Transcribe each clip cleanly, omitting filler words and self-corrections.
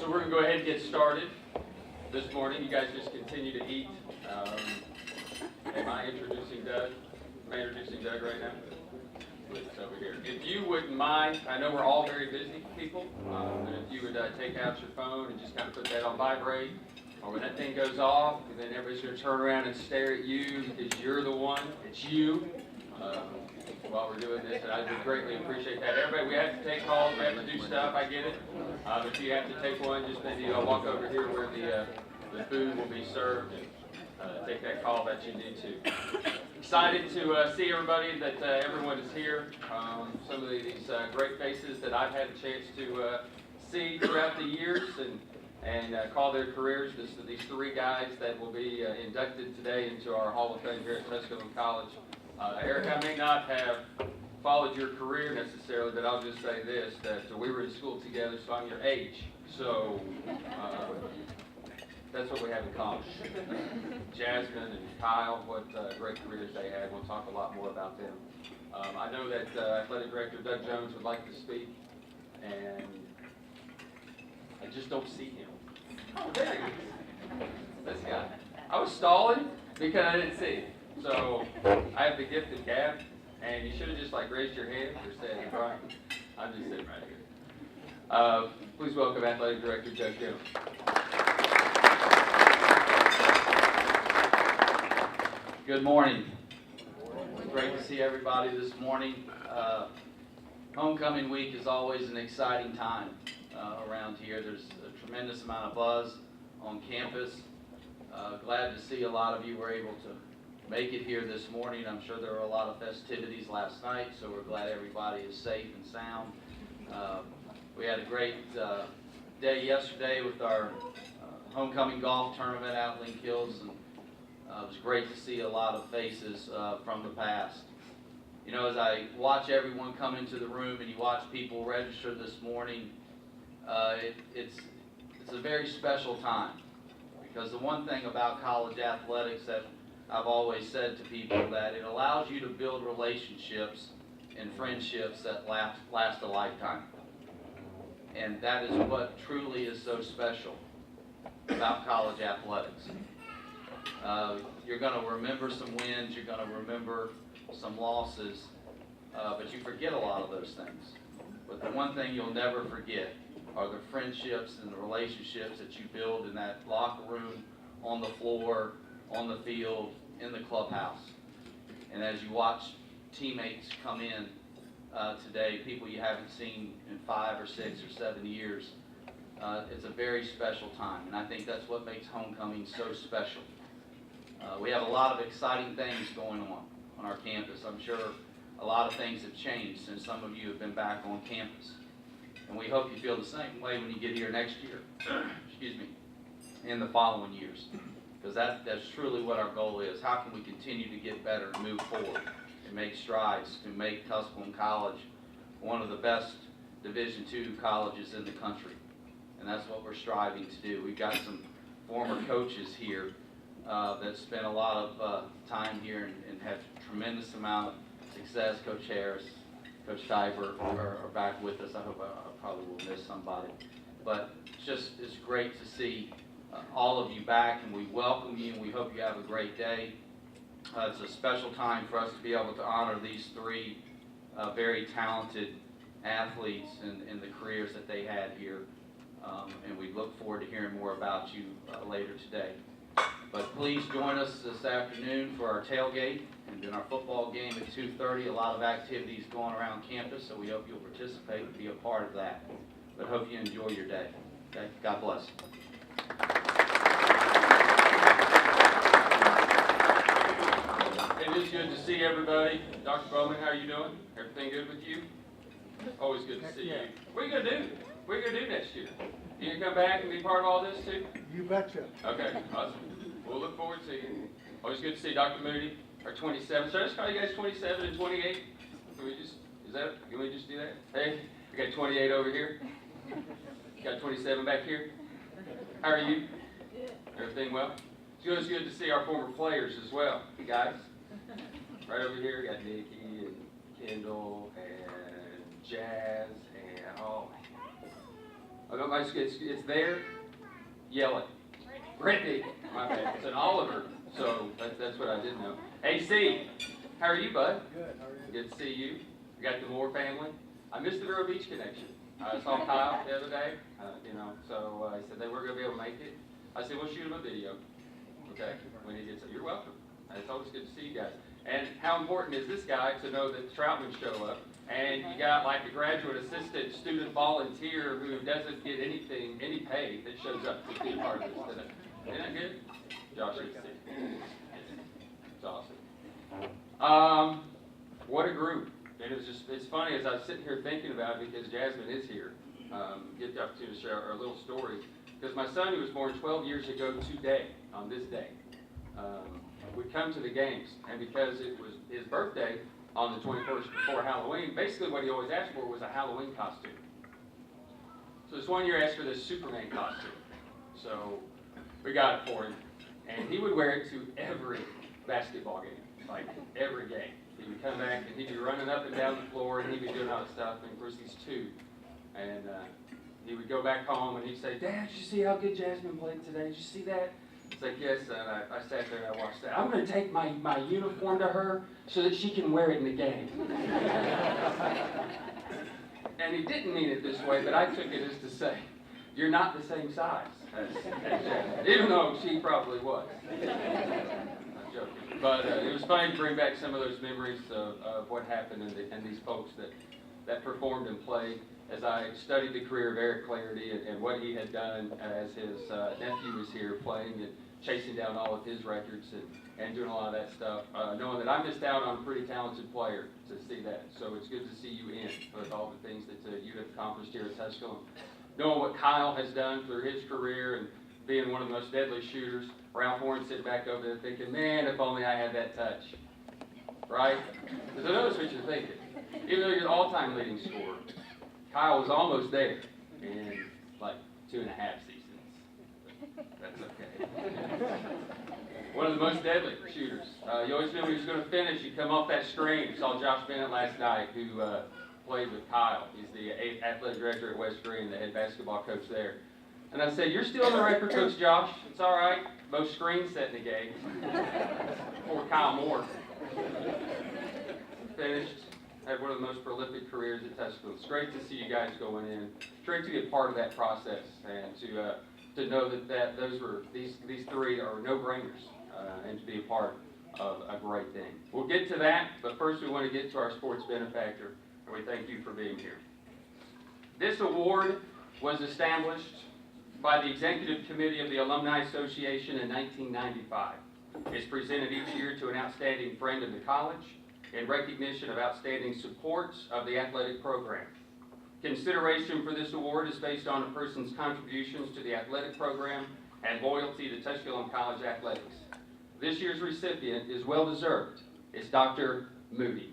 So we're going to go ahead and get started this morning. You guys just continue to eat. Am I introducing Doug? Am I introducing Doug right now? It's over here. If you wouldn't mind, I know we're all very busy people, but if you would take out your phone and just kind of put that on vibrate, or when that thing goes off, then everybody's going to turn around and stare at you because you're the one. It's you. While we're doing this, and I would greatly appreciate that. Everybody, we have to take calls, we have to do stuff, I get it. But if you have to take one, just maybe walk over here where the food will be served and take that call that you need to. Excited to see everybody, that everyone is here. Some of these great faces that I've had a chance to see throughout the years and call their careers. These three guys that will be inducted today into our Hall of Fame here at Tusculum College. Eric, I may not have followed your career necessarily, but I'll just say this, that we were in school together, so I'm your age. So that's what we have in common. Jasmine and Kyle, what great careers they had. We'll talk a lot more about them. I know that Athletic Director Doug Jones would like to speak, and I just don't see him. Oh, there he is. This guy. I was stalling because I didn't see him. So I have the gift of gab, and you should have just raised your hand or said, Brian, I'm just sitting right here. Please welcome Athletic Director Doug Jones. Good morning. It's great to see everybody this morning. Homecoming week is always an exciting time around here. There's a tremendous amount of buzz on campus. Glad to see a lot of you were able to make it here this morning. I'm sure there were a lot of festivities last night, so we're glad everybody is safe and sound. We had a great day yesterday with our homecoming golf tournament out in Link Hills, and it was great to see a lot of faces from the past. You know, as I watch everyone come into the room and you watch people register this morning, it's a very special time, because the one thing about college athletics that I've always said to people, that it allows you to build relationships and friendships that last a lifetime. And that is what truly is so special about college athletics. You're going to remember some wins, you're going to remember some losses, but you forget a lot of those things. But the one thing you'll never forget are the friendships and the relationships that you build in that locker room, on the floor, on the field, in the clubhouse. And as you watch teammates come in today, people you haven't seen in 5 or 6 or 7 years, it's a very special time. And I think that's what makes homecoming so special. We have a lot of exciting things going on our campus. I'm sure a lot of things have changed since some of you have been back on campus. And we hope you feel the same way when you get here next year, excuse me, in the following years. Because that's truly what our goal is. How can we continue to get better and move forward and make strides to make Tusculum College one of the best Division II colleges in the country? And that's what we're striving to do. We've got some former coaches here that spent a lot of time here and had a tremendous amount of success. Coach Harris, Coach Diver are back with us. I hope I probably will miss somebody. But it's great to see all of you back, and we welcome you, and we hope you have a great day. It's a special time for us to be able to honor these three very talented athletes and the careers that they had here, and we look forward to hearing more about you later today. But please join us this afternoon for our tailgate and then our football game at 2:30. A lot of activities going around campus, so we hope you'll participate and be a part of that. But hope you enjoy your day. Okay? God bless. It is good to see everybody. Dr. Bowman, how are you doing? Everything good with you? Always good to see you. What are you going to do? What are you going to do next year? You going to come back and be part of all this too? You betcha. Okay, awesome. We'll look forward to you. Always good to see Dr. Moody, our 27. Should I just call you guys 27 and 28? Can we just, can we just do that? Hey, we got 28 over here. Got 27 back here. How are you? Everything well? It's good to see our former players as well. Hey guys. Right over here, we got Nikki and Kendall and Jazz and It's there. Yell it. Brittany. My bad. It's an Oliver. So that's what I did know. AC, how are you, bud? Good, how are you? Good to see you. We got the Moore family. I missed the Vero Beach connection. I saw Kyle the other day, so he said they were going to be able to make it. I said, we'll shoot him a video. Okay, when he gets it. You're welcome. It's always good to see you guys. And how important is this guy to know that the Troutmen show up, and you got like a graduate assistant student volunteer who doesn't get any pay that shows up to be a part of this today. Isn't that good? Josh, good to see you. It's awesome. What a group. And it's funny as I was sitting here thinking about it because Jasmine is here. Get the opportunity to share a little story. Because my son, who was born 12 years ago today, on this day, would come to the games. And because it was his birthday on the 21st before Halloween, basically what he always asked for was a Halloween costume. So this one year asked for this Superman costume. So we got it for him. And he would wear it to every basketball game, like every game. He would come back and he'd be running up and down the floor and he'd be doing all this stuff. And of course he's 2. And he would go back home and he'd say, Dad, did you see how good Jasmine played today? Did you see that? It's like, yes, son. I sat there and I watched that. I'm going to take my uniform to her so that she can wear it in the game. And he didn't mean it this way, but I took it as to say, you're not the same size as Jasmine, even though she probably was. I'm joking. But it was funny to bring back some of those memories of what happened and these folks that performed and played. As I studied the career of Eric Claridy and what he had done as his nephew was here playing and chasing down all of his records and doing a lot of that stuff, knowing that I missed out on a pretty talented player to see that. So it's good to see you in with all the things that you have accomplished here at Tusculum. Knowing what Kyle has done through his career and being one of the most deadly shooters, Ralph Warren sitting back over there thinking, man, if only I had that touch. Right? Because I know that's what you're thinking. Even though you're the all-time leading scorer, Kyle was almost there in like 2.5 seasons. That's okay. One of the most deadly shooters. You always knew when he was going to finish. He'd come off that screen. You saw Josh Bennett last night, who played with Kyle. He's the athletic director at West Green, the head basketball coach there. And I said, you're still on the record, Coach Josh. It's all right. Most screens set in the game. Before Kyle Moore finished. Had one of the most prolific careers at Tusculum. It's great to see you guys going in. It's great to be a part of that process and to know that these 3 are no-brainers and to be a part of a great thing. We'll get to that, but first we want to get to our sports benefactor, and we thank you for being here. This award was established by the Executive Committee of the Alumni Association in 1995. It's presented each year to an outstanding friend of the college in recognition of outstanding support of the athletic program. Consideration for this award is based on a person's contributions to the athletic program and loyalty to Tusculum College athletics. This year's recipient is well-deserved. It's Dr. Moody.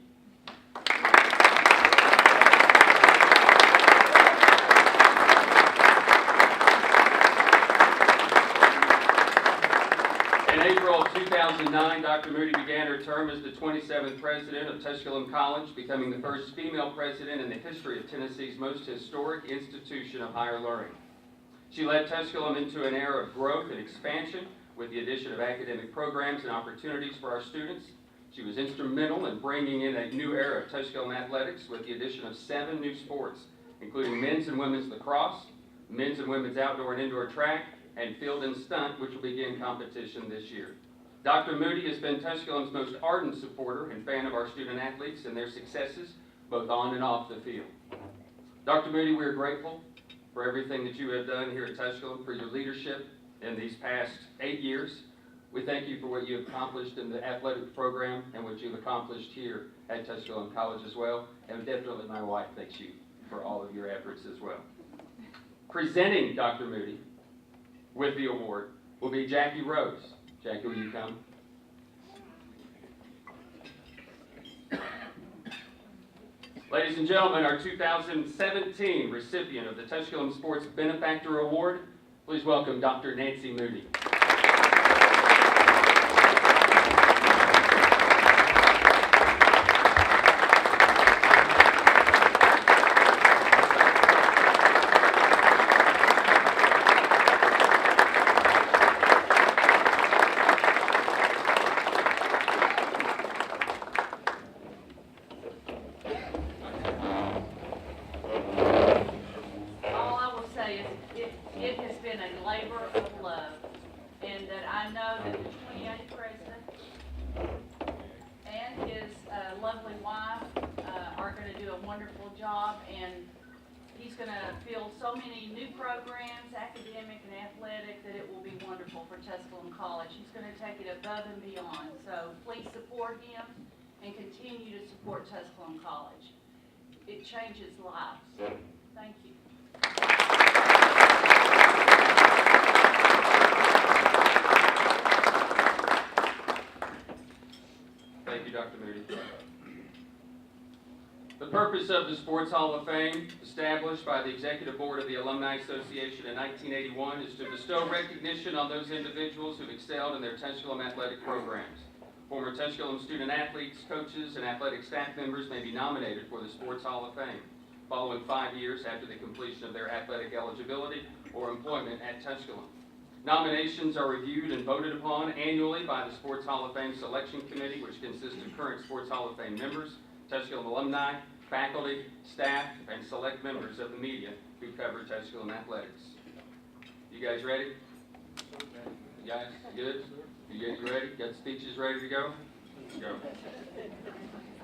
In April of 2009, Dr. Moody began her term as the 27th president of Tusculum College, becoming the first female president in the history of Tennessee's most historic institution of higher learning. She led Tusculum into an era of growth and expansion with the addition of academic programs and opportunities for our students. She was instrumental in bringing in a new era of Tusculum athletics with the addition of 7 new sports, including men's and women's lacrosse, men's and women's outdoor and indoor track, and field and stunt, which will begin competition this year. Dr. Moody has been Tusculum's most ardent supporter and fan of our student athletes and their successes, both on and off the field. Dr. Moody, we are grateful for everything that you have done here at Tusculum, for your leadership in these past 8 years. We thank you for what you have accomplished in the athletic program and what you've accomplished here at Tusculum College as well. And definitely my wife thanks you for all of your efforts as well. Presenting Dr. Moody with the award will be Jackie Rose. Jackie, will you come? Ladies and gentlemen, our 2017 recipient of the Tusculum Sports Benefactor Award, please welcome Dr. Nancy Moody. labor of love, and that I know that the 28th president and his lovely wife are going to do a wonderful job, and he's going to field so many new programs, academic and athletic, that it will be wonderful for Tusculum College. He's going to take it above and beyond, so please support him and continue to support Tusculum College. It changes lives. Thank you. Thank you, Dr. Moody. The purpose of the Sports Hall of Fame, established by the Executive Board of the Alumni Association in 1981, is to bestow recognition on those individuals who've excelled in their Tusculum athletic programs. Former Tusculum student athletes, coaches, and athletic staff members may be nominated for the Sports Hall of Fame following 5 years after the completion of their athletic eligibility or employment at Tusculum. Nominations are reviewed and voted upon annually by the Sports Hall of Fame Selection Committee, which consists of current Sports Hall of Fame members, Tusculum alumni, faculty, staff, and select members of the media who cover Tusculum athletics. You guys ready? You guys good? You ready? Got speeches ready to go? Go.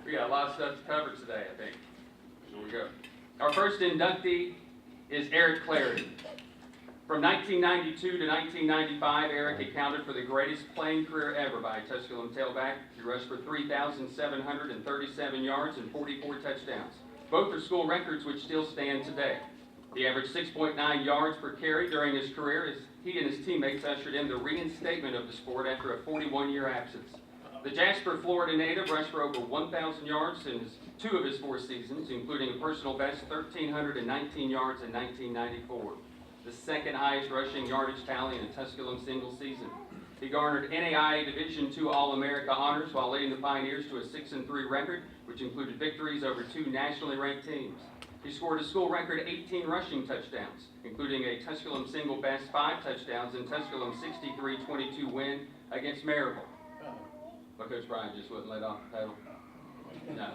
We got a lot of stuff to cover today, I think. Here we go. Our first inductee is Eric Claridy. From 1992 to 1995, Eric accounted for the greatest playing career ever by a Tusculum tailback. He rushed for 3,737 yards and 44 touchdowns. Both are school records which still stand today. He averaged 6.9 yards per carry during his career as he and his teammates ushered in the reinstatement of the sport after a 41-year absence. The Jasper, Florida native rushed for over 1,000 yards in 2 of his 4 seasons, including a personal best 1,319 yards in 1994. The second highest rushing yardage tally in a Tusculum single season. He garnered NAIA Division II All-America honors while leading the Pioneers to a 6-3 record, which included victories over 2 nationally ranked teams. He scored a school record 18 rushing touchdowns, including a Tusculum single best 5 touchdowns in Tusculum's 63-22 win against Maryville. But Coach Brian just wouldn't let off the pedal. No.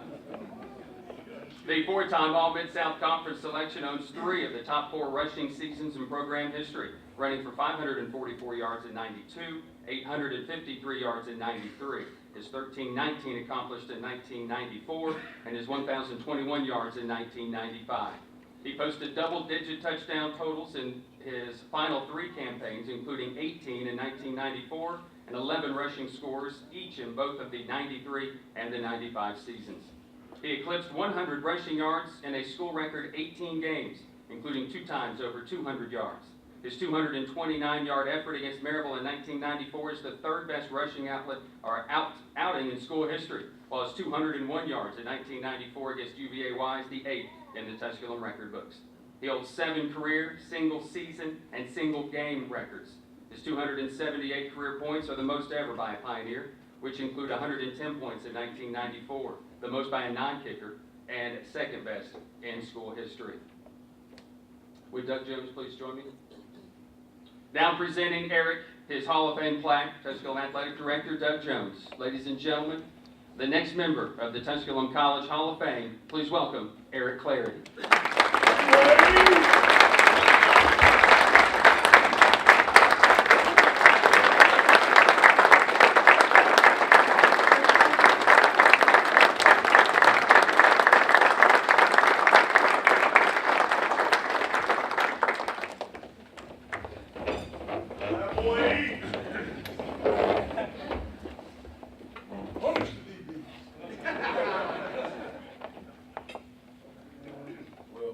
The 4-time All-Mid-South Conference selection owns 3 of the top 4 rushing seasons in program history, running for 544 yards in 92, 853 yards in 93. His 13-19 accomplished in 1994, and his 1,021 yards in 1995. He posted double-digit touchdown totals in his final 3 campaigns, including 18 in 1994 and 11 rushing scores, each in both of the 93 and the 95 seasons. He eclipsed 100 rushing yards in a school record 18 games, including 2 times over 200 yards. His 229-yard effort against Maryville in 1994 is the 3rd best rushing outing in school history, while his 201 yards in 1994 against UVA-Y is the 8th in the Tusculum record books. He holds 7 career, single season, and single game records. His 278 career points are the most ever by a Pioneer, which include 110 points in 1994, the most by a non-kicker, and 2nd best in school history. Would Doug Jones please join me? Now presenting Eric his Hall of Fame plaque, Tusculum Athletic Director Doug Jones. Ladies and gentlemen, the next member of the Tusculum College Hall of Fame, please welcome Eric Claridy.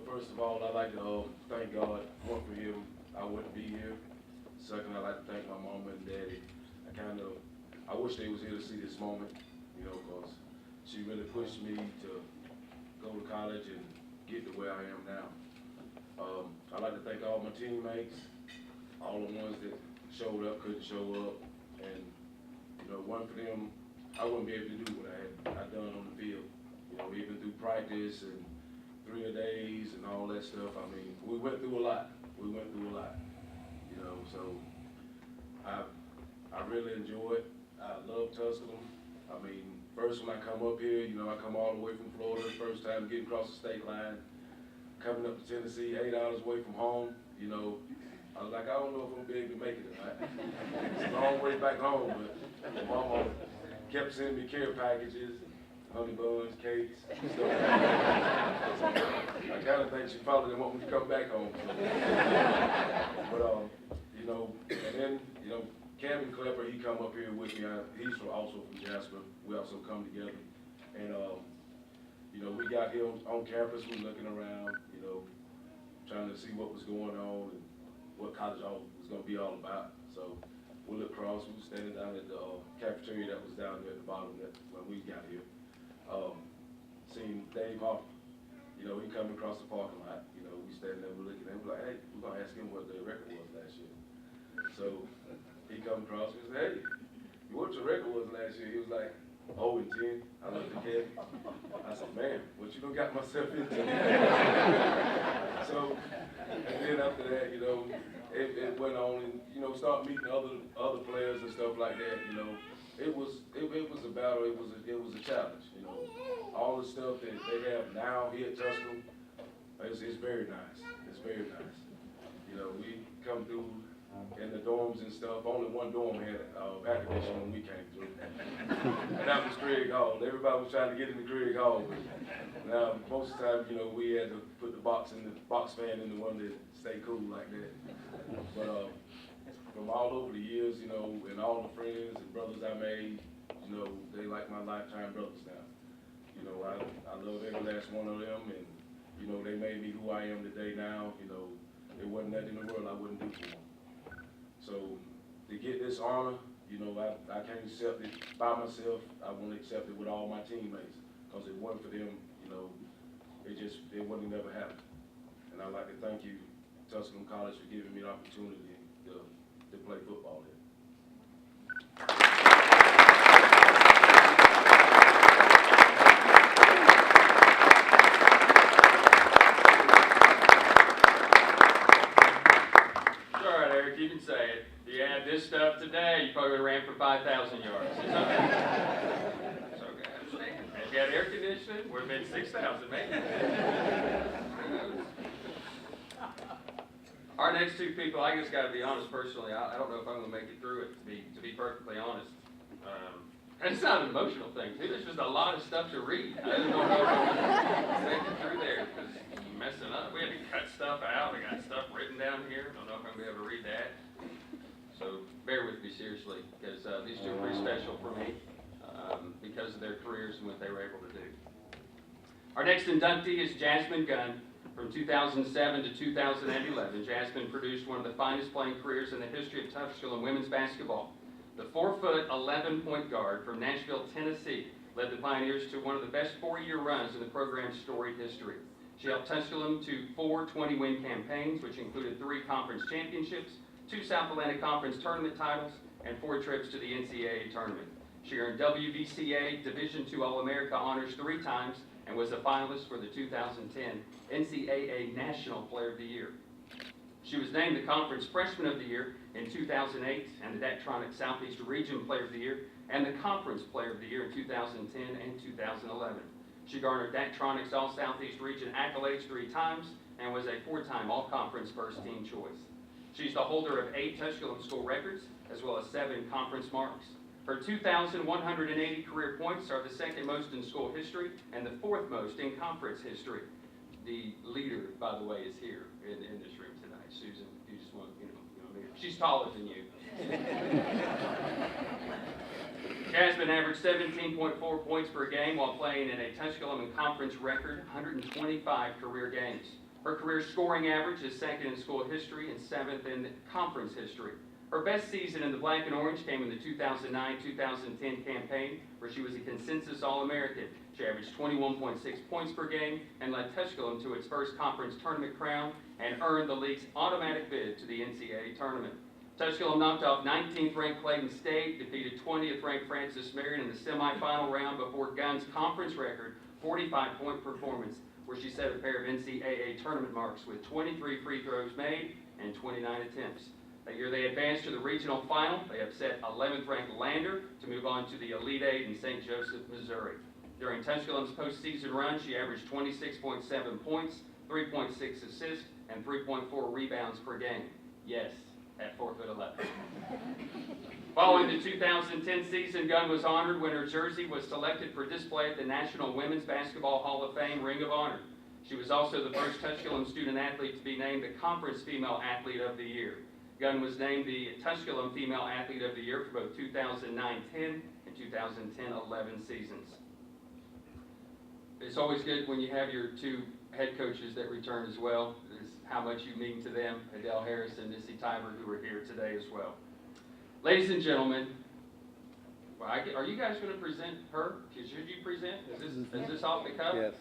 First of all, I'd like to thank God. One, for him, I wouldn't be here. Second, I'd like to thank my mama and daddy. I wish they was here to see this moment, because she really pushed me to go to college and get to where I am now. I'd like to thank all my teammates, all the ones that showed up, couldn't show up, and one for them, I wouldn't be able to do what I done on the field. Even through practice and 3-a-days and all that stuff. I mean, we went through a lot. So I really enjoy it. I love Tusculum. I mean, first when I come up here, I come all the way from Florida, first time getting across the state line, coming up to Tennessee, 8 hours away from home, I was like, I don't know if I'm gonna be able to make it tonight. It's a long way back home, but my mama kept sending me care packages, honey buns, cakes, stuff like that. So I kind of think she probably didn't want me to come back home. So. But, you know, and then, you know, Kevin Klepper, he come up here with me. He's also from Jasper. We also come together. And, you know, we got here on campus, we looking around, you know, trying to see what was going on and what college was going to be all about. So we looked across, we were standing down at the cafeteria that was down there at the bottom when we got here. Seen Dave Hopper, you know, he coming across the parking lot. You know, we standing there, we're looking at him, we're like, hey, we're going to ask him what the record was last year. So he come across, we said, hey, what your record was last year? He was like, 0-10. I looked at Kevin. I said, man, what you done got myself into? So, and then after that, you know, it went on and, you know, start meeting other players and stuff like that, you know. It was a battle, it was a challenge, you know. All the stuff that they have now here at Tusculum, it's very nice. It's very nice. You know, we come through in the dorms and stuff. Only one dorm had air conditioning when we came through. And that was Craig Hall. Everybody was trying to get into Craig Hall. But now, most of the time, you know, we had to put the box fan in the one that stay cool like that. But from all over the years, you know, and all the friends and brothers I made, you know, they like my lifetime brothers now. You know, I love every last one of them, and, you know, they made me who I am today now. You know, there wasn't nothing in the world I wouldn't do for them. So to get this honor, you know, I can't accept it by myself. I want to accept it with all my teammates, because if it wasn't for them, you know, it wouldn't never happen. And I'd like to thank you, Tusculum College, for giving me the opportunity to play football here. You can say it. If you had this stuff today, you probably would have ran for 5,000 yards. It's okay. It's okay, I understand. If you had air conditioning, would have been 6,000 maybe. Our next two people, I just got to be honest personally, I don't know if I'm going to make it through it, to be perfectly honest. And it's not an emotional thing, too. There's just a lot of stuff to read. I don't know if I'm make it through there, because I'm messing up. We had to cut stuff out. I got stuff written down here. Don't know if I'm going to be able to read that. So bear with me seriously, because these two are pretty special for me because of their careers and what they were able to do. Our next inductee is Jasmine Gunn. From 2007 to 2011, Jasmine produced one of the finest playing careers in the history of Tusculum women's basketball. The 4-foot, 11-point guard from Nashville, Tennessee, led the Pioneers to one of the best 4-year runs in the program's storied history. She helped Tusculum to 4 20-win campaigns, which included 3 conference championships, 2 South Atlantic Conference tournament titles, and 4 trips to the NCAA tournament. She earned WVCA Division II All-America honors 3 times and was a finalist for the 2010 NCAA National Player of the Year. She was named the Conference Freshman of the Year in 2008 and the Daktronic Southeast Region Player of the Year and the Conference Player of the Year in 2010 and 2011. She garnered Daktronic's All-Southeast Region accolades 3 times and was a 4-time All-Conference First Team Choice. She's the holder of 8 Tusculum school records as well as 7 conference marks. Her 2,180 career points are the 2nd most in school history and the 4th most in conference history. The leader, by the way, is here in this room tonight. Susan, if you just want, she's taller than you. Jasmine averaged 17.4 points per game while playing in a Tusculum and conference record 125 career games. Her career scoring average is 2nd in school history and 7th in conference history. Her best season in the black and orange came in the 2009-2010 campaign, where she was a consensus All-American. She averaged 21.6 points per game and led Tusculum to its first conference tournament crown and earned the league's automatic bid to the NCAA tournament. Tusculum knocked off 19th-ranked Clayton State, defeated 20th-ranked Francis Marion in the semifinal round before Gunn's conference record 45-point performance, where she set a pair of NCAA tournament marks with 23 free throws made and 29 attempts. That year they advanced to the regional final. They upset 11th-ranked Lander to move on to the Elite Eight in St. Joseph, Missouri. During Tusculum's postseason run, she averaged 26.7 points, 3.6 assists, and 3.4 rebounds per game. Yes, at 4'11". Following the 2010 season, Gunn was honored when her jersey was selected for display at the National Women's Basketball Hall of Fame Ring of Honor. She was also the first Tusculum student athlete to be named the Conference Female Athlete of the Year. Gunn was named the Tusculum Female Athlete of the Year for both 2009-10 and 2010-11 seasons. It's always good when you have your two head coaches that return as well. Is how much you mean to them, Adele Harris and Missy Tiber, who are here today as well. Ladies and gentlemen, are you guys going to present her? Should you present? Is this off the cuff? Yes.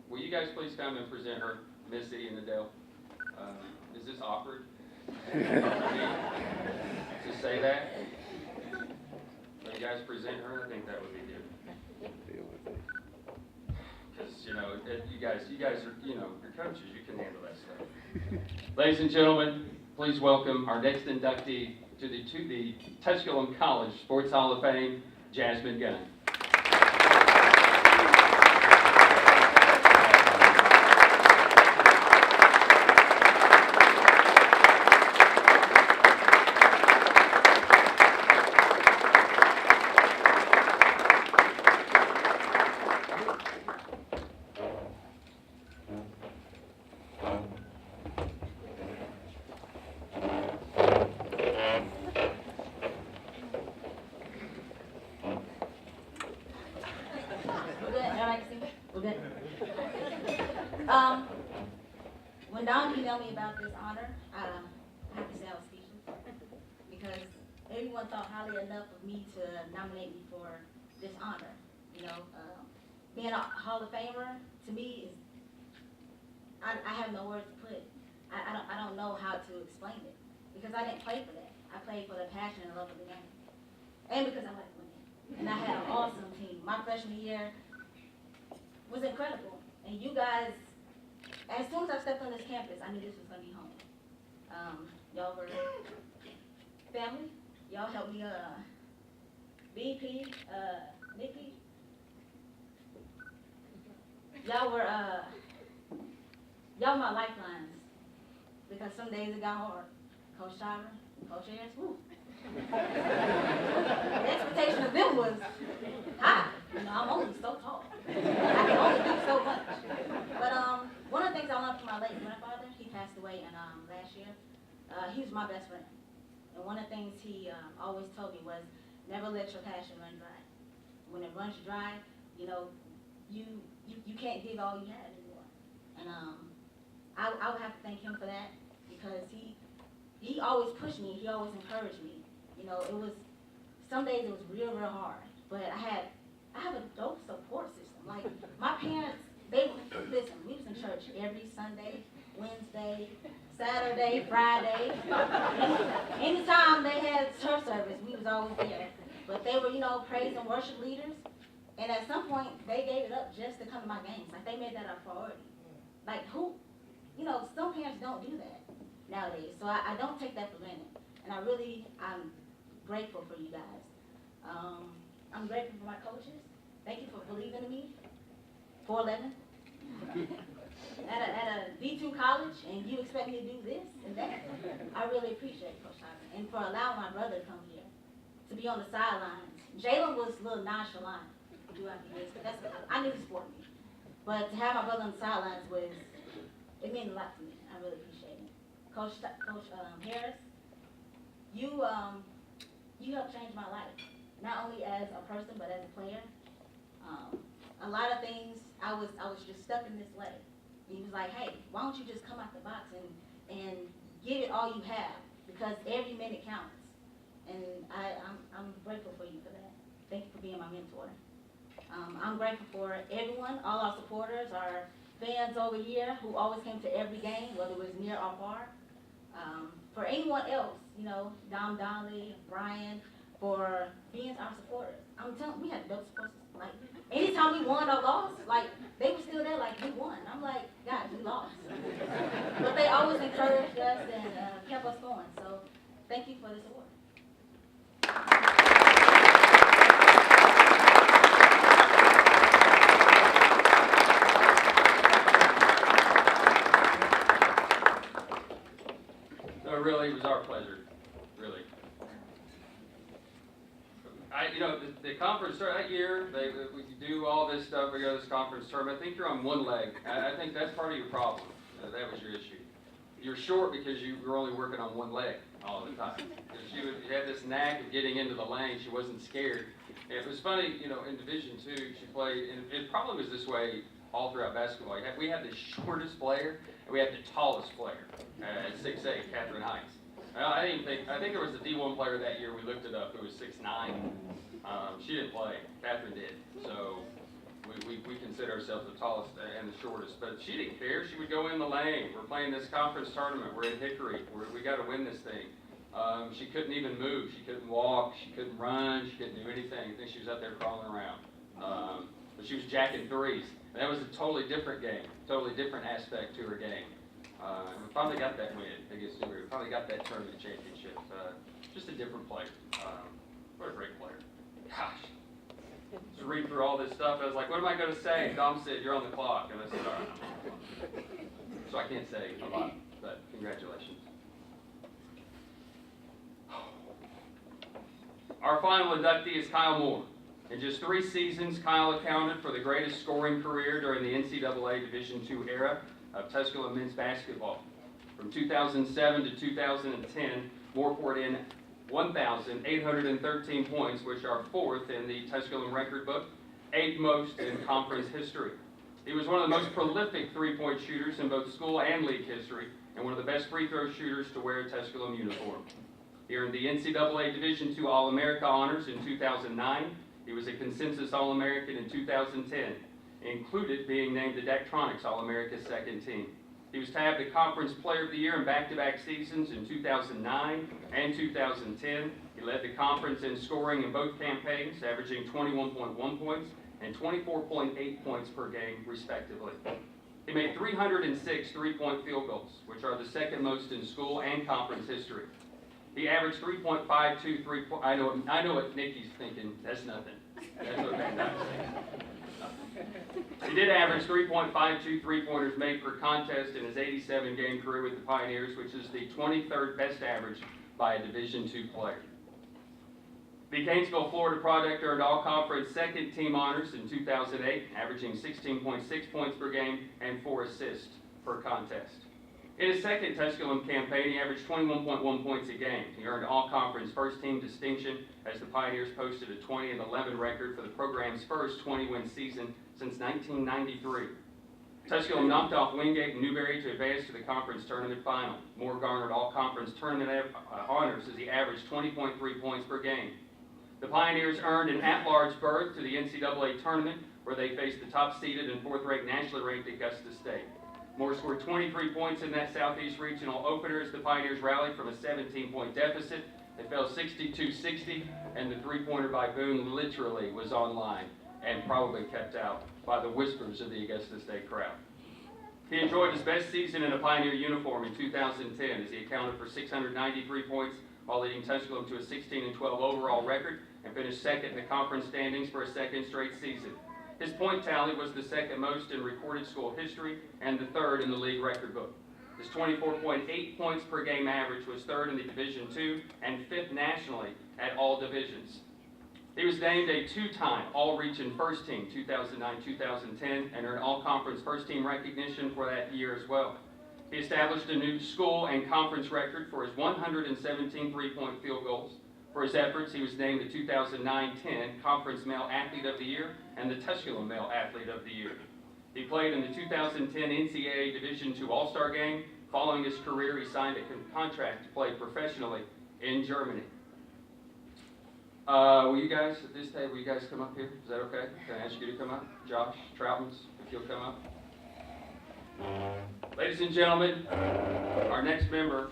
Will you guys please come and present her, Missy and Adele? Is this awkward? To say that? Will you guys present her? I think that would be good. Because, you guys are, your coaches, you can handle that stuff. Ladies and gentlemen, please welcome our next inductee to the Tusculum College Sports Hall of Fame, Jasmine Gunn. When Don emailed me about this honor, I have to say I was speechless because everyone thought highly enough of me to nominate me for this honor. Being a Hall of Famer to me is I have no words to put. I don't know how to explain it because I didn't play for that. I played for the passion and love of the game, and because I like winning. And I had an awesome team. My freshman year was incredible, and you guys. As soon as I stepped on this campus, I knew this was going to be home. Y'all were family. Y'all helped me, BP, Nikki. Y'all were my lifelines. Because some days it got hard. Coach Tyler, Coach Harris, woo. The expectation of them was high. I'm only so tall. I can only do so much. But one of the things I learned from my late grandfather, he passed away in last year. He was my best friend. And one of the things he always told me was, never let your passion run dry. When it runs dry, you can't give all you have anymore. And I would have to thank him for that because he always pushed me. He always encouraged me. It was some days it was real hard, but I have a dope support system. Like my parents, listen. We was in church every Sunday, Wednesday, Saturday, Friday. Anytime they had church service, we was always there. But they were, praise and worship leaders. And at some point, they gave it up just to come to my games. Like they made that a priority. Like some parents don't do that nowadays. So I don't take that for granted. And I'm grateful for you guys. I'm grateful for my coaches. Thank you for believing in me. 4'11". at a D2 college, and you expect me to do this and that. I really appreciate it, Coach Tyler, and for allowing my brother to come here, to be on the sidelines. Jalen was a little nonchalant throughout the years, but I knew he supported me. But to have my brother on the sidelines it meant a lot to me. I really appreciate it. Coach Harris, you helped change my life, not only as a person but as a player. A lot of things I was just stuck in this way. And he was like, hey, why don't you just come out the box and give it all you have because every minute counts. And I'm grateful for you for that. Thank you for being my mentor. I'm grateful for everyone, all our supporters, our fans over here who always came to every game, whether it was near or far. For anyone else, Dom Donnelly, Brian, for being our supporters. I'm telling you, we had dope supporters. Like, anytime we won or lost, like, they were still there like, we won. I'm like, guys, we lost. But they always encouraged us and kept us going. So, thank you for this award. No, really, it was our pleasure, really. The conference that year, we do all this stuff, we go to this conference tournament. I think you're on one leg. I think that's part of your problem. That was your issue. You're short because you were only working on one leg all the time. She had this knack of getting into the lane. She wasn't scared. And it was funny, in Division II, she played, and it probably was this way all throughout basketball. We had the shortest player, and we had the tallest player at 6'8", Catherine Heights. I think there was a D1 player that year, we looked it up, who was 6'9". She didn't play, Catherine did. So we consider ourselves the tallest and the shortest. But she didn't care, she would go in the lane. We're playing this conference tournament, we're in Hickory, we got to win this thing. She couldn't even move, she couldn't walk, she couldn't run, she couldn't do anything. I think she was out there crawling around. But she was jacking threes. And that was a totally different game, totally different aspect to her game. And we finally got that win against Newberry. We finally got that tournament championship. Just a different player. What a great player. Gosh. Just reading through all this stuff, I was like, what am I going to say? Dom said, you're on the clock. And I said, all right. So I can't say a lot, but congratulations. Our final inductee is Kyle Moore. In just 3 seasons, Kyle accounted for the greatest scoring career during the NCAA Division II era of Tusculum men's basketball. From 2007 to 2010, Moore poured in 1,813 points, which are 4th in the Tusculum record book, 8th most in conference history. He was one of the most prolific three-point shooters in both school and league history, and one of the best free throw shooters to wear a Tusculum uniform. He earned the NCAA Division II All-America honors in 2009. He was a consensus All-American in 2010, included being named the Daktronics All-America second team. He was tabbed the Conference Player of the Year in back-to-back seasons in 2009 and 2010. He led the conference in scoring in both campaigns, averaging 21.1 points and 24.8 points per game, respectively. He made 306 three-point field goals, which are the second most in school and conference history. He averaged 3.52 three-point. I know what Nikki's thinking. That's nothing. That's what Van Dyke's saying. He did average 3.52 three-pointers made per contest in his 87-game career with the Pioneers, which is the 23rd best average by a Division II player. The Gainesville, Florida product earned all-conference second-team honors in 2008, averaging 16.6 points per game and 4 assists per contest. In his second Tusculum campaign, he averaged 21.1 points a game. He earned all-conference first-team distinction as the Pioneers posted a 20-11 record for the program's first 20-win season since 1993. Tusculum knocked off Wingate and Newberry to advance to the conference tournament final. Moore garnered all-conference tournament honors as he averaged 20.3 points per game. The Pioneers earned an at-large berth to the NCAA tournament, where they faced the top-seeded and 4th-ranked nationally ranked Augusta State. Moore scored 23 points in that Southeast Regional opener as the Pioneers rallied from a 17-point deficit. They fell 62-60, and the three-pointer by Boone literally was online and probably kept out by the whispers of the Augusta State crowd. He enjoyed his best season in a Pioneer uniform in 2010 as he accounted for 693 points while leading Tusculum to a 16-12 overall record and finished second in the conference standings for a second straight season. His point tally was the second most in recorded school history and the 3rd in the league record book. His 24.8 points per game average was 3rd in the Division II and 5th nationally at all divisions. He was named a 2-time All-Region First Team 2009-2010 and earned all-conference first team recognition for that year as well. He established a new school and conference record for his 117 three-point field goals. For his efforts, he was named the 2009-10 Conference Male Athlete of the Year and the Tusculum Male Athlete of the Year. He played in the 2010 NCAA Division II All-Star Game. Following his career, he signed a contract to play professionally in Germany. Will you guys, at this table, will you guys come up here? Is that okay? Can I ask you to come up? Josh Troutmans, if you'll come up. Ladies and gentlemen, our next member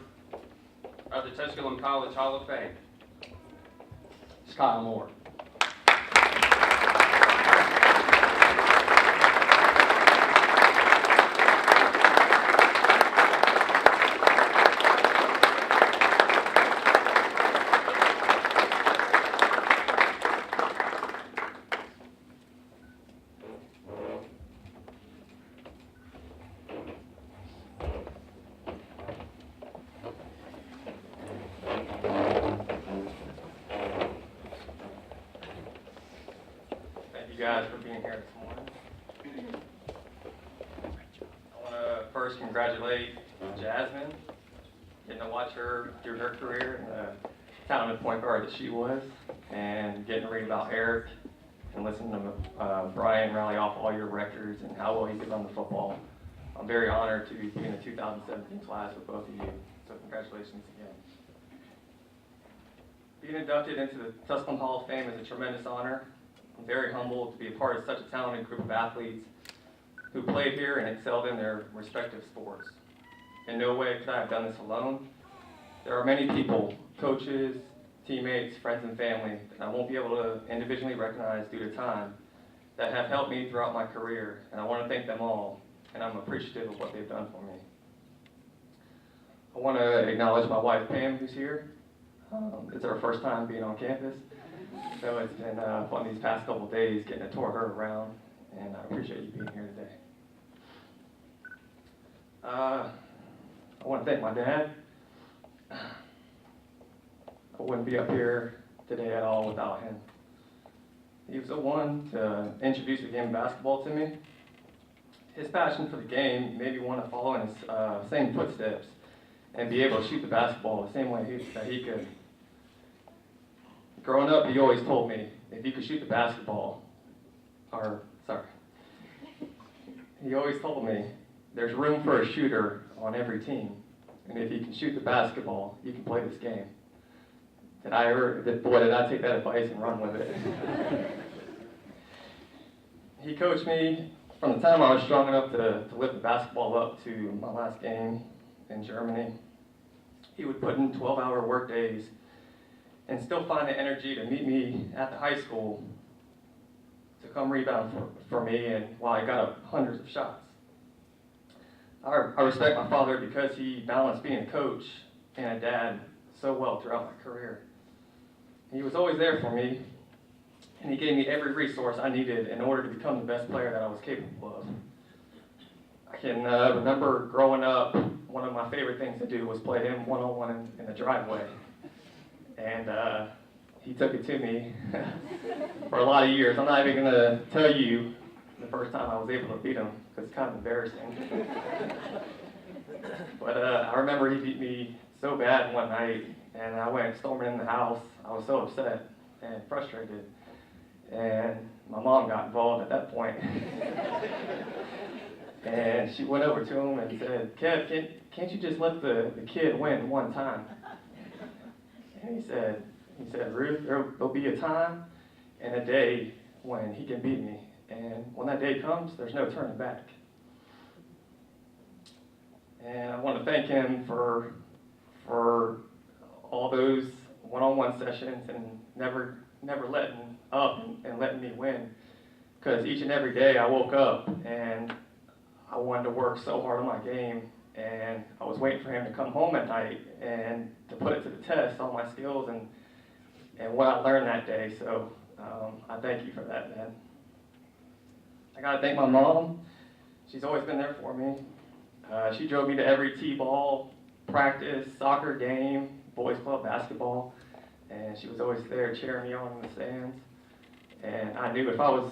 of the Tusculum College Hall of Fame is Kyle Moore. you guys for being here this morning. I want to first congratulate Jasmine, getting to watch her through her career and the talented point guard that she was, and getting to read about Eric and listen to Brian rally off all your records and how well he did on the football. I'm very honored to be in the 2017 class with both of you, so congratulations again. Being inducted into the Tusculum Hall of Fame is a tremendous honor. I'm very humbled to be a part of such a talented group of athletes who played here and excelled in their respective sports. In no way could I have done this alone. There are many people, coaches, teammates, friends, and family that I won't be able to individually recognize due to time that have helped me throughout my career, and I want to thank them all, and I'm appreciative of what they've done for me. I want to acknowledge my wife, Pam, who's here. It's our first time being on campus, so it's been fun these past couple of days getting to tour her around, and I appreciate you being here today. I want to thank my dad. I wouldn't be up here today at all without him. He was the one to introduce the game of basketball to me. His passion for the game made me want to follow in his same footsteps and be able to shoot the basketball the same way that he could. Growing up, he always told me, if you could shoot the basketball, he always told me, there's room for a shooter on every team, and if you can shoot the basketball, you can play this game. Did I take that advice and run with it? He coached me from the time I was strong enough to lift the basketball up to my last game in Germany. He would put in 12-hour work days and still find the energy to meet me at the high school to come rebound for me, and while I got up hundreds of shots. I respect my father because he balanced being a coach and a dad so well throughout my career. He was always there for me, and he gave me every resource I needed in order to become the best player that I was capable of. I can remember growing up, one of my favorite things to do was play him one-on-one in the driveway. And he took it to me for a lot of years. I'm not even going to tell you the first time I was able to beat him, because it's kind of embarrassing. But I remember he beat me so bad one night, and I went storming in the house. I was so upset and frustrated. And my mom got involved at that point. And she went over to him and said, Kev, can't you just let the kid win one time? And he said, Ruth, there'll be a time and a day when he can beat me. And when that day comes, there's no turning back. And I want to thank him for all those one-on-one sessions and never letting up and letting me win. Because each and every day I woke up and I wanted to work so hard on my game, and I was waiting for him to come home at night and to put it to the test, all my skills and what I learned that day. So I thank you for that, man. I gotta thank my mom. She's always been there for me. She drove me to every t-ball practice, soccer game, boys club basketball, and she was always there cheering me on in the stands. And I knew if I was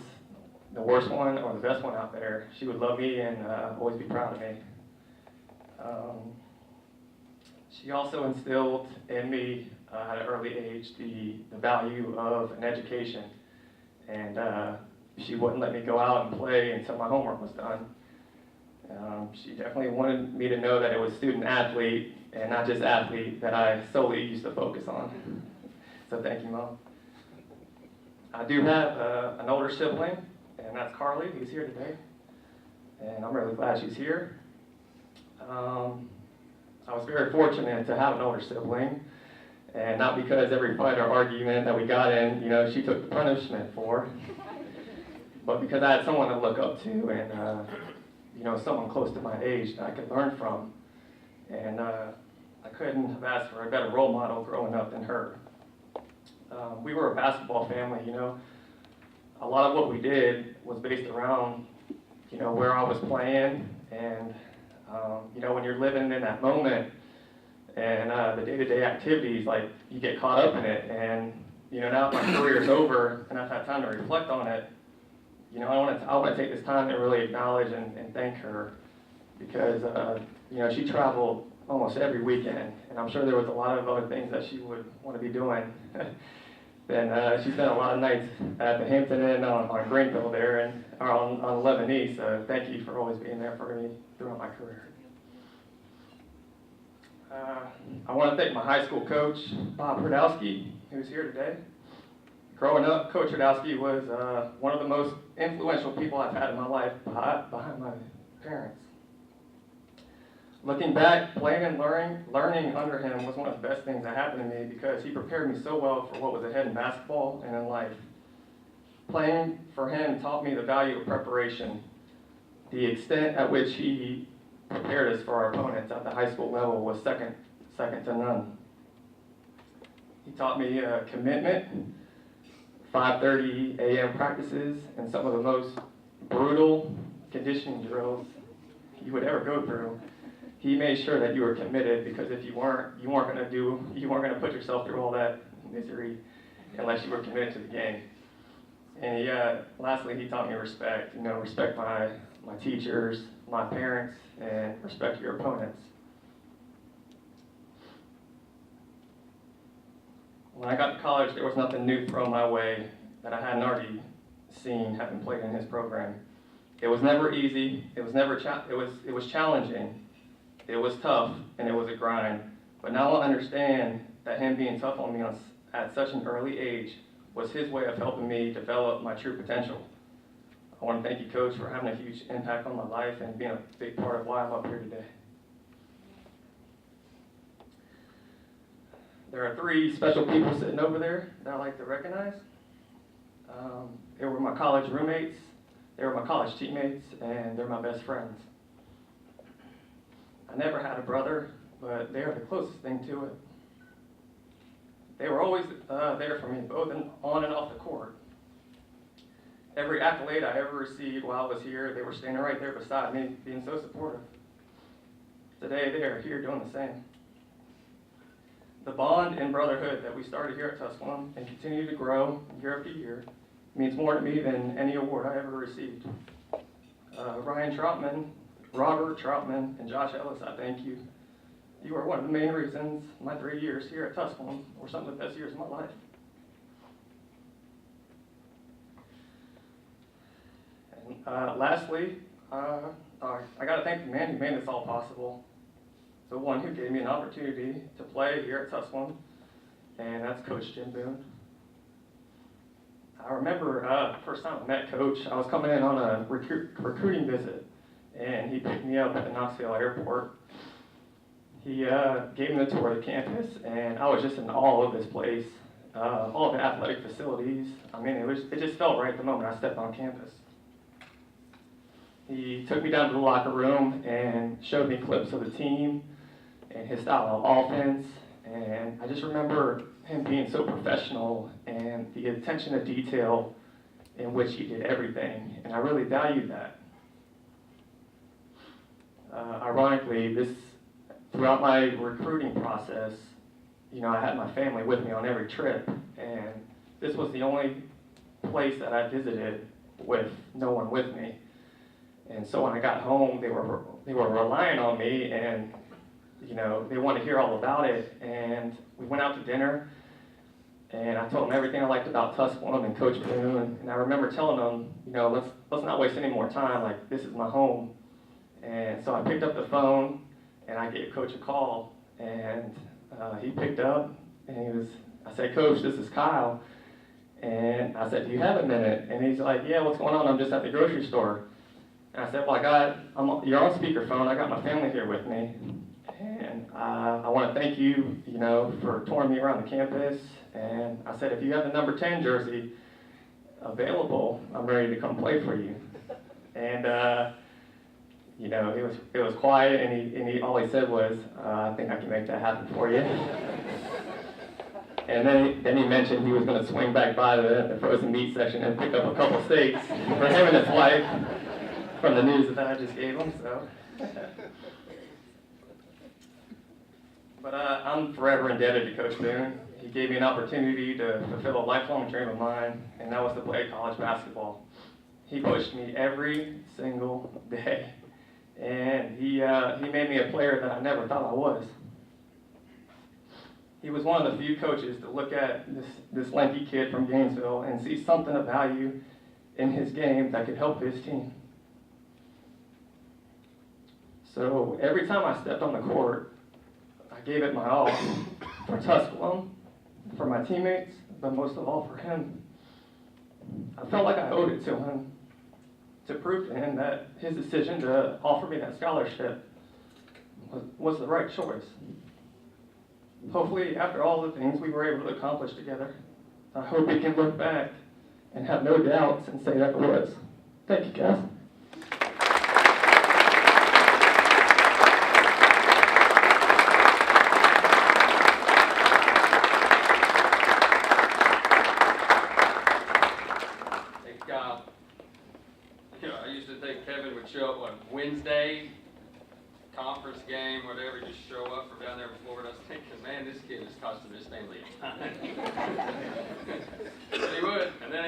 the worst one or the best one out there, she would love me and always be proud of me. She also instilled in me at an early age the value of an education, and she wouldn't let me go out and play until my homework was done. She definitely wanted me to know that it was student athlete and not just athlete that I solely used to focus on. So thank you, Mom. I do have an older sibling, and that's Carly, who's here today. And I'm really glad she's here. I was very fortunate to have an older sibling, and not because every fight or argument that we got in, she took the punishment for, but because I had someone to look up to and, someone close to my age that I could learn from. And I couldn't have asked for a better role model growing up than her. We were a basketball family, A lot of what we did was based around, where I was playing, and, when you're living in that moment and the day-to-day activities, like, you get caught up in it, and, now that my career is over and I've had time to reflect on it, I want to take this time and really acknowledge and thank her because, she traveled almost every weekend, and I'm sure there was a lot of other things that she would want to be doing. Then she spent a lot of nights at the Hampton Inn on Greenville there, or on 11 East, so thank you for always being there for me throughout my career. I want to thank my high school coach, Bob Hradowski, who's here today. Growing up, Coach Hradowski was one of the most influential people I've had in my life behind my parents. Looking back, playing and learning under him was one of the best things that happened to me because he prepared me so well for what was ahead in basketball and in life. Playing for him taught me the value of preparation. The extent at which he prepared us for our opponents at the high school level was second to none. He taught me commitment, 5:30 a.m. practices, and some of the most brutal conditioning drills you would ever go through. He made sure that you were committed because if you weren't going to put yourself through all that misery unless you were committed to the game. And lastly, he taught me respect. Respect my teachers, my parents, and respect your opponents. When I got to college, there was nothing new thrown my way that I hadn't already seen having played in his program. It was never easy. It was challenging. It was tough, and it was a grind. But now I understand that him being tough on me at such an early age was his way of helping me develop my true potential. I want to thank you, Coach, for having a huge impact on my life and being a big part of why I'm up here today. There are 3 special people sitting over there that I like to recognize. They were my college roommates, they were my college teammates, and they're my best friends. I never had a brother, but they are the closest thing to it. They were always there for me, both on and off the court. Every accolade I ever received while I was here, they were standing right there beside me, being so supportive. Today, they are here doing the same. The bond and brotherhood that we started here at Tusculum and continue to grow year after year means more to me than any award I ever received. Ryan Troutman, Robert Troutman, and Josh Ellis, I thank you. You are one of the main reasons my 3 years here at Tusculum were some of the best years of my life. And lastly, I got to thank the man who made this all possible, the one who gave me an opportunity to play here at Tusculum, and that's Coach Jim Boone. I remember the first time I met Coach, I was coming in on a recruiting visit, and he picked me up at the Knoxville airport. He gave me the tour of the campus, and I was just in awe of this place, all the athletic facilities. I mean, it just felt right the moment I stepped on campus. He took me down to the locker room and showed me clips of the team and his style of offense, and I just remember him being so professional and the attention to detail in which he did everything, and I really valued that. Ironically, throughout my recruiting process, I had my family with me on every trip, and this was the only place that I visited with no one with me. And so when I got home, they were relying on me, and they wanted to hear all about it. And we went out to dinner, and I told them everything I liked about Tusculum and Coach Boone. And I remember telling them, let's not waste any more time. Like, this is my home. And so I picked up the phone, and I gave Coach a call, and he picked up, and I said, Coach, this is Kyle. And I said, do you have a minute? And he's like, yeah, what's going on? I'm just at the grocery store. And I said, well, you're on speakerphone. I got my family here with me. And I want to thank you, for touring me around the campus. And I said, if you have the number 10 jersey available, I'm ready to come play for you. And, it was quiet, and all he said was, I think I can make that happen for you. And then he mentioned he was going to swing back by the frozen meat section and pick up a couple steaks for him and his wife from the news that I just gave him. So, but I'm forever indebted to Coach Boone. He gave me an opportunity to fulfill a lifelong dream of mine, and that was to play college basketball. He pushed me every single day, and he made me a player that I never thought I was. He was one of the few coaches to look at this lanky kid from Gainesville and see something of value in his game that could help his team. So every time I stepped on the court, I gave it my all for Tusculum, for my teammates, but most of all for him. I felt like I owed it to him, to prove to him that his decision to offer me that scholarship was the right choice. Hopefully, after all the things we were able to accomplish together, I hope we can look back and have no doubts and say that it was. Thank you, guys. Hey, Kyle. You know, I used to think Kevin would show up on Wednesday, conference game, whatever, just show up from down there in Florida. I was thinking, man, this kid is costing his family a ton. But he would. And then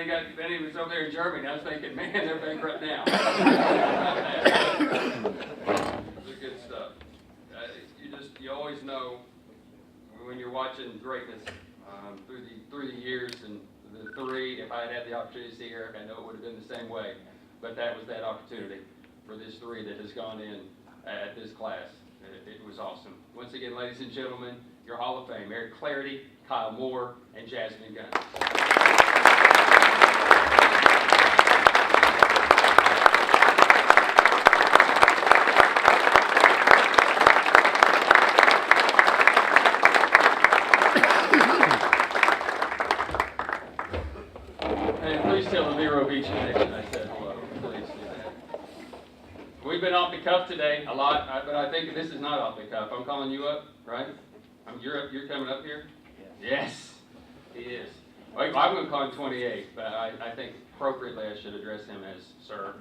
he was over there in Germany. I was thinking, man, they're bankrupt now. This is good stuff. You always know when you're watching greatness through the years and the three. If I had had the opportunity to see Eric, I know it would have been the same way. But that was that opportunity for this three that has gone in at this class. It was awesome. Once again, ladies and gentlemen, your Hall of Fame, Eric Claridy, Kyle Moore, and Jasmine Gunn. And please tell the Vero Beach Connection I said hello. Please do that. We've been off the cuff today a lot, but I think this is not off the cuff. I'm calling you up, right? You're coming up here? Yes, he is. I'm going to call him 28, but I think appropriately I should address him as sir.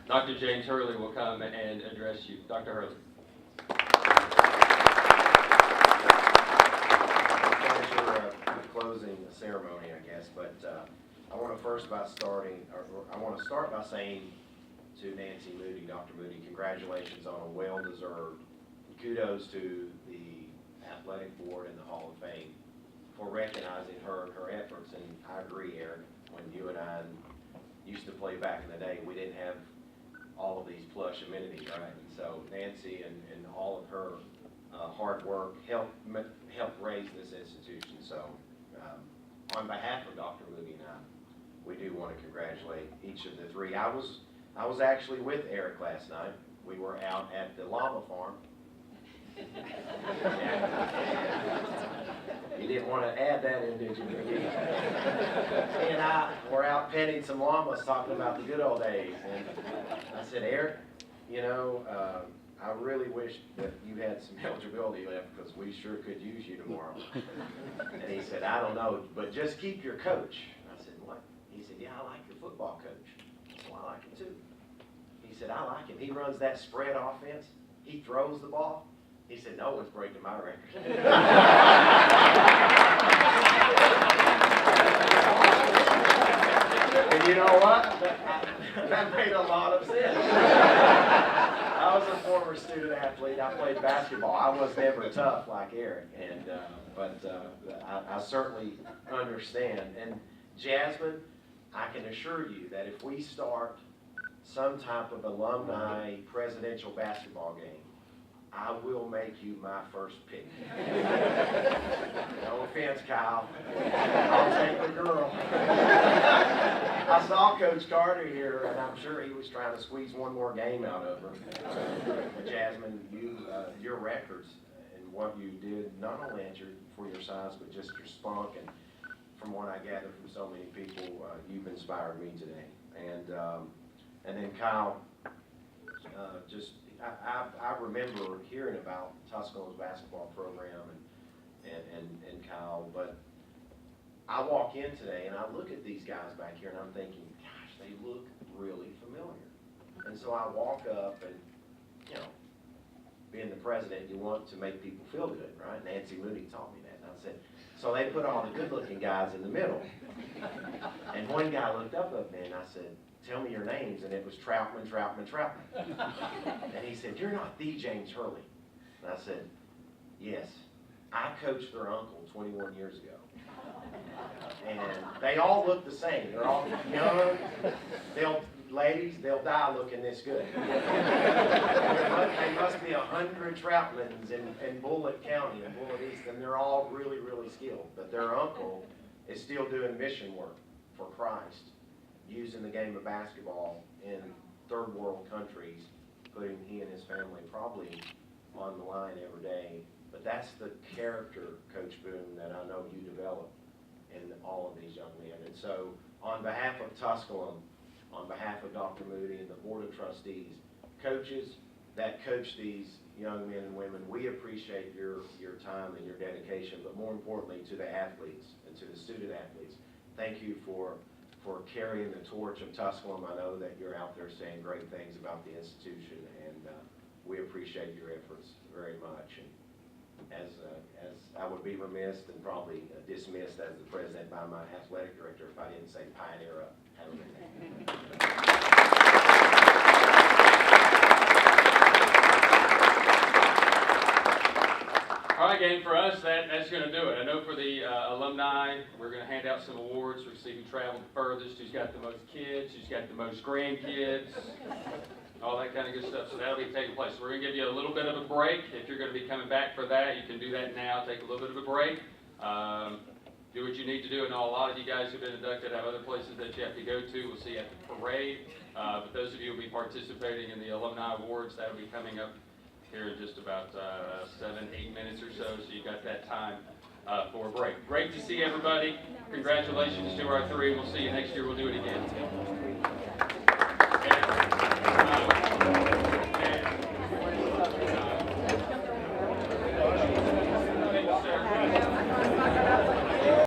Dr. James Hurley will come and address you. Dr. Hurley. Closing the ceremony, I guess, but I want to start by saying to Nancy Moody, Dr. Moody, congratulations on a well-deserved kudos to the athletic board and the Hall of Fame for recognizing her and her efforts. And I agree, Eric, when you and I used to play back in the day, we didn't have all of these plush amenities, right? And so Nancy and all of her hard work helped raise this institution. So on behalf of Dr. Moody and I, we do want to congratulate each of the three. I was actually with Eric last night. We were out at the llama farm. You didn't want to add that in, did you, Ricky? And I were out petting some llamas, talking about the good old days. And I said, Eric, you know, I really wish that you had some eligibility left because we sure could use you tomorrow. And he said, I don't know, but just keep your coach. I said, what? He said, yeah, I like your football coach. I said, well, I like him too. He said, I like him. He runs that spread offense. He throws the ball. He said, no one's breaking my record. And you know what? That made a lot of sense. I was a former student athlete. I played basketball. I was never tough like Eric, but I certainly understand. And Jasmine, I can assure you that if we start some type of alumni presidential basketball game, I will make you my first pick. No offense, Kyle. I'll take the girl. I saw Coach Carter here, and I'm sure he was trying to squeeze one more game out of her. Jasmine, your records and what you did, not only for your size, but just your spunk, and from what I gather from so many people, you've inspired me today. And then Kyle, I remember hearing about Tusculum's basketball program and Kyle, but I walk in today and I look at these guys back here and I'm thinking, gosh, they look really familiar. And so I walk up and, you know, being the president, you want to make people feel good, right? Nancy Moody taught me that. And I said, so they put all the good-looking guys in the middle. And one guy looked up at me and I said, tell me your names. And it was Troutman. And he said, you're not the James Hurley. And I said, yes, I coached their uncle 21 years ago. And they all look the same. They're all young. Ladies, they'll die looking this good. There must be 100 Troutmans in Bullitt County and Bullitt East, and they're all really, really skilled. But their uncle is still doing mission work for Christ, using the game of basketball in third world countries, putting he and his family probably on the line every day. But that's the character, Coach Boone, that I know you develop in all of these young men. And so on behalf of Tusculum, on behalf of Dr. Moody and the Board of Trustees, coaches that coach these young men and women, we appreciate your time and your dedication, but more importantly to the athletes and to the student athletes. Thank you for carrying the torch of Tusculum. I know that you're out there saying great things about the institution, and we appreciate your efforts very much. And as I would be remiss and probably dismissed as the president by my athletic director if I didn't say Pioneer up. Have a good day. All right, gang, for us, that's going to do it. I know for the alumni, we're going to hand out some awards. We'll see who traveled the furthest, who's got the most kids, who's got the most grandkids, all that kind of good stuff. So that'll be taking place. We're going to give you a little bit of a break. If you're going to be coming back for that, you can do that now. Take a little bit of a break. Do what you need to do. I know a lot of you guys who've been inducted have other places that you have to go to. We'll see you at the parade. But those of you who will be participating in the alumni awards, that'll be coming up here in just about 7-8 minutes or so. So you got that time for a break. Great to see everybody. Congratulations to our three. We'll see you next year. We'll do it again.